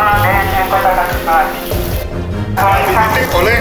Dididik oleh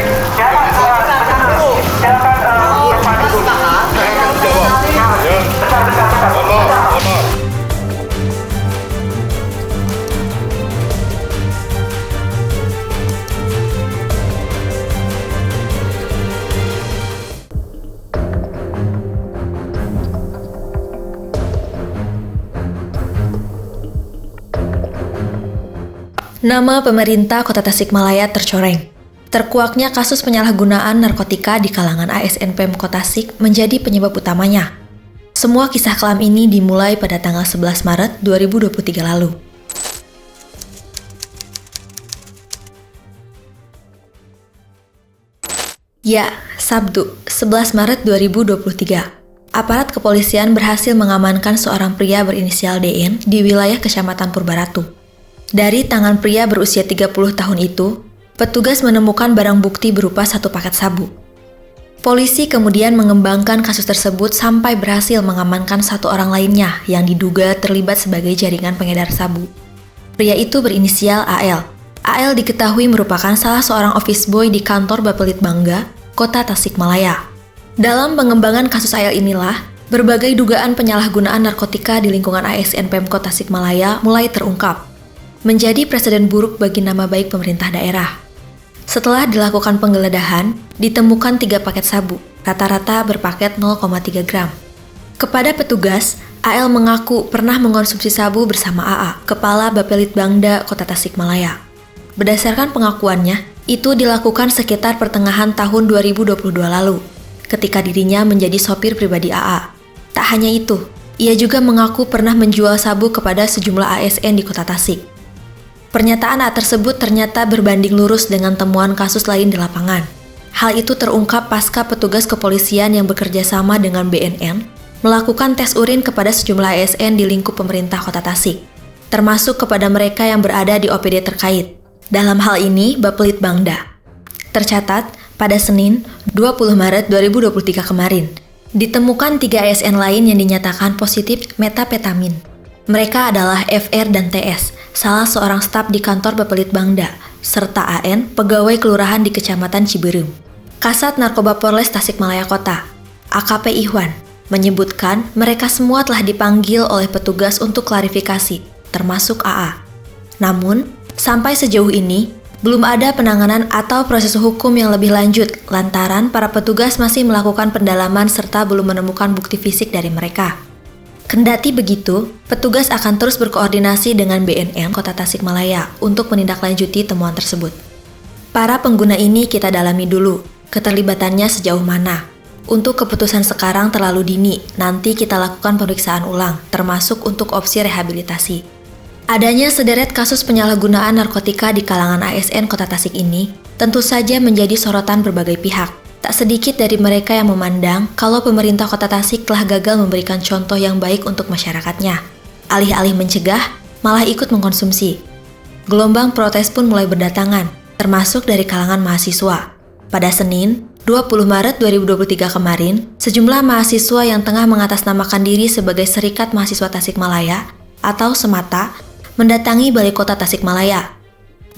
Nama pemerintah Kota Tasikmalaya tercoreng. Terkuaknya kasus penyalahgunaan narkotika di kalangan ASN Pemkot Tasik menjadi penyebab utamanya. Semua kisah kelam ini dimulai pada tanggal 11 Maret 2023 lalu. Ya, Sabtu, 11 Maret 2023. Aparat kepolisian berhasil mengamankan seorang pria berinisial DN di wilayah Kecamatan Purbaratu. Dari tangan pria berusia 30 tahun itu, petugas menemukan barang bukti berupa 1 paket sabu. Polisi kemudian mengembangkan kasus tersebut sampai berhasil mengamankan 1 orang lainnya yang diduga terlibat sebagai jaringan pengedar sabu. Pria itu berinisial AL. AL diketahui merupakan salah seorang office boy di kantor Bapelitbangda, Kota Tasikmalaya. Dalam pengembangan kasus AL inilah, berbagai dugaan penyalahgunaan narkotika di lingkungan ASN Pemkot Tasikmalaya mulai terungkap, menjadi presiden buruk bagi nama baik pemerintah daerah. Setelah dilakukan penggeledahan, ditemukan 3 paket sabu, rata-rata berpaket 0,3 gram. Kepada petugas, AL mengaku pernah mengonsumsi sabu bersama AA, Kepala Bapelitbangda Kota Tasikmalaya. Berdasarkan pengakuannya, itu dilakukan sekitar pertengahan tahun 2022 lalu, ketika dirinya menjadi sopir pribadi AA. Tak hanya itu, ia juga mengaku pernah menjual sabu kepada sejumlah ASN di Kota Tasik. Pernyataan A tersebut ternyata berbanding lurus dengan temuan kasus lain di lapangan. Hal itu terungkap pasca petugas kepolisian yang bekerja sama dengan BNN melakukan tes urin kepada sejumlah ASN di lingkup pemerintah Kota Tasik, termasuk kepada mereka yang berada di OPD terkait. Dalam hal ini, Bapelitbangda. Tercatat, pada Senin, 20 Maret 2023 kemarin, ditemukan 3 ASN lain yang dinyatakan positif metapetamin. Mereka adalah FR dan TS, salah seorang staf di kantor Bapelitbangda, serta AN, pegawai kelurahan di Kecamatan Ciberem. Kasat Narkoba Polres Tasikmalaya Kota, AKP Ihwan, menyebutkan mereka semua telah dipanggil oleh petugas untuk klarifikasi, termasuk AA. Namun, sampai sejauh ini, belum ada penanganan atau proses hukum yang lebih lanjut lantaran para petugas masih melakukan pendalaman serta belum menemukan bukti fisik dari mereka. Kendati begitu, petugas akan terus berkoordinasi dengan BNN Kota Tasikmalaya untuk menindaklanjuti temuan tersebut. Para pengguna ini kita dalami dulu, keterlibatannya sejauh mana. Untuk keputusan sekarang terlalu dini, nanti kita lakukan pemeriksaan ulang, termasuk untuk opsi rehabilitasi. Adanya sederet kasus penyalahgunaan narkotika di kalangan ASN Kota Tasik ini tentu saja menjadi sorotan berbagai pihak. Tak sedikit dari mereka yang memandang kalau pemerintah Kota Tasik telah gagal memberikan contoh yang baik untuk masyarakatnya. Alih-alih mencegah, malah ikut mengkonsumsi. Gelombang protes pun mulai berdatangan, termasuk dari kalangan mahasiswa. Pada Senin, 20 Maret 2023 kemarin, sejumlah mahasiswa yang tengah mengatasnamakan diri sebagai Serikat Mahasiswa Tasikmalaya atau Semata mendatangi Balai Kota Tasikmalaya.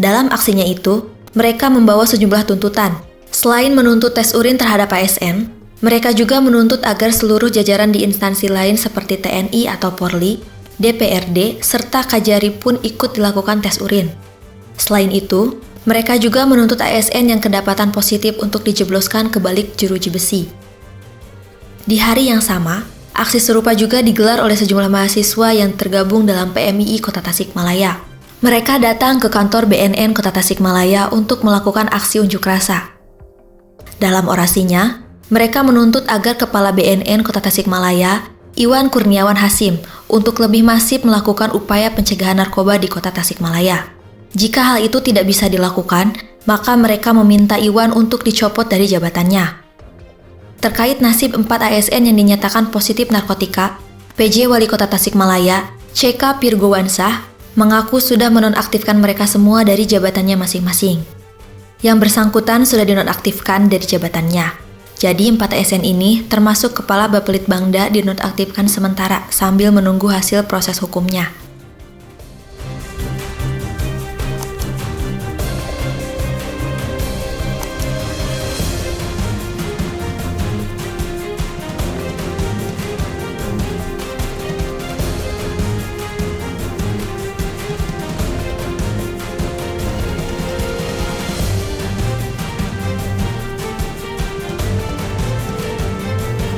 Dalam aksinya itu, mereka membawa sejumlah tuntutan. Selain menuntut tes urin terhadap ASN, mereka juga menuntut agar seluruh jajaran di instansi lain seperti TNI atau Polri, DPRD, serta Kajari pun ikut dilakukan tes urin. Selain itu, mereka juga menuntut ASN yang kedapatan positif untuk dijebloskan ke balik jeruji besi. Di hari yang sama, aksi serupa juga digelar oleh sejumlah mahasiswa yang tergabung dalam PMII Kota Tasikmalaya. Mereka datang ke kantor BNN Kota Tasikmalaya untuk melakukan aksi unjuk rasa. Dalam orasinya, mereka menuntut agar Kepala BNN Kota Tasikmalaya, Iwan Kurniawan Hasim, untuk lebih masif melakukan upaya pencegahan narkoba di Kota Tasikmalaya. Jika hal itu tidak bisa dilakukan, maka mereka meminta Iwan untuk dicopot dari jabatannya. Terkait nasib 4 ASN yang dinyatakan positif narkotika, PJ Wali Kota Tasikmalaya, CK Pirgowansah, mengaku sudah menonaktifkan mereka semua dari jabatannya masing-masing. Yang bersangkutan sudah dinonaktifkan dari jabatannya. Jadi 4 ASN ini termasuk Kepala Bapelitbangda dinonaktifkan sementara sambil menunggu hasil proses hukumnya.